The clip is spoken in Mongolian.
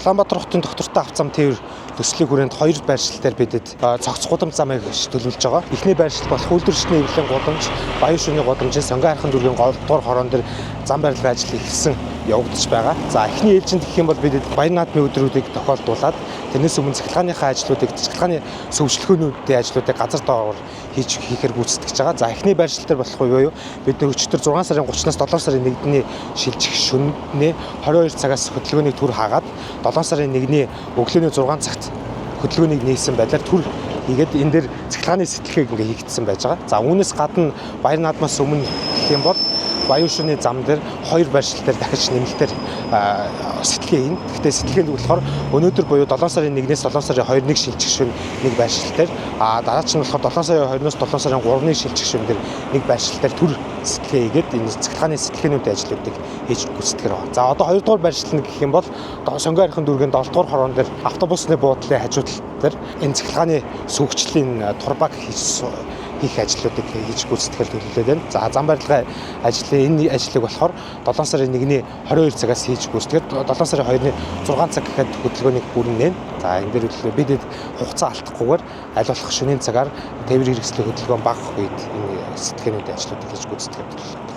Улаанбаатар хотын доктортой авах зам тээвэр төслийн хүрээнд 2 байршилтаар бидэд цогц гудамж замыг төлөвлөж байгаа. Эхний байршил болох үйлдвэрчний эвлэлийн гудамж, баян шөнийн гудамжийн Сонгон хайрхан дүүргийн 3 дугаар хорон дээр зам барилгын ажил эхэлсэн явагдаж байгаа. За эхний ээлжинд гэх юм бол бидэд баян наадмын өдрүүдийг тохиолдуулаад тэрнээс өмнө цахилгааныхаа ажлуудыг, цахилгааны зөвшөлгөөнүүдийн ажлуудыг газар доогоор хийхээр гүйцэтгэж байгаа. За эхний байршил дээр болох уу юу? Бид нар өчигдөр 6 сарын 30-наас 7 сарын 1-ний шилжих шөнө 22 цагаас хөдөлгөөнийг түр хаагаад 7 сарын 1-ний өглөөний 6 цагт хөдөлгөөнийг нээсэн байдлаар түр хийгээд энэ дээр цахилгааны сэтэлхийг ингээ хийгдсэн байж байгаа. За үүнээс гадна баяр наадмаас өмнө гэх юм бол баян шөнийн зам дээр 2 байршил дээр дахиж нэмэлтээр сэтэлгээ хийн. Гэхдээ сэтэлгээнд болохоор өнөөдөр буюу 7 сарын 1-ээс 7 сарын 2-ыг шилжих шөнө 1 байршил дээр дараа нь болохоор 7 сарын 2-оос 7 сарын 3-ыг шилжих шөнө дээр 1 байршил дээр түр сэтэлгээ хийгээд энэ цахилгааны сэтэлгээнүүдийн ажлуудыг хийж гүйцэтгэх байгаа. За одоо 2 дугаар байршил нь гэх юм бол Сонгон хайрхан дүүргийн 7 дугаар хорон дээр автобусны буудлын хажуу талд дээр энэ цахилгааны сүүгчлийн турбаг хийх ажлуудыг хийж гүйцэтгэх төлөвлөлөө байна. За зам барилгын энэ ажлыг болохоор 7 сарын 1-ний 22 цагаас хийж гүйцэтгээд 7 сарын 2-ны 6 цаг гэхэд хөдөлгөөнийг бүрнэ. За энэ дээр бидэд хугацаа алдахгүйгээр аль болох шөнийн цагаар тээвэр хэрэгслийн хөдөлгөөн бага үед энэ сэтгэлгээнүүдийн ажлуудыг хийж гүйцэтгэх төлөвлөлөө.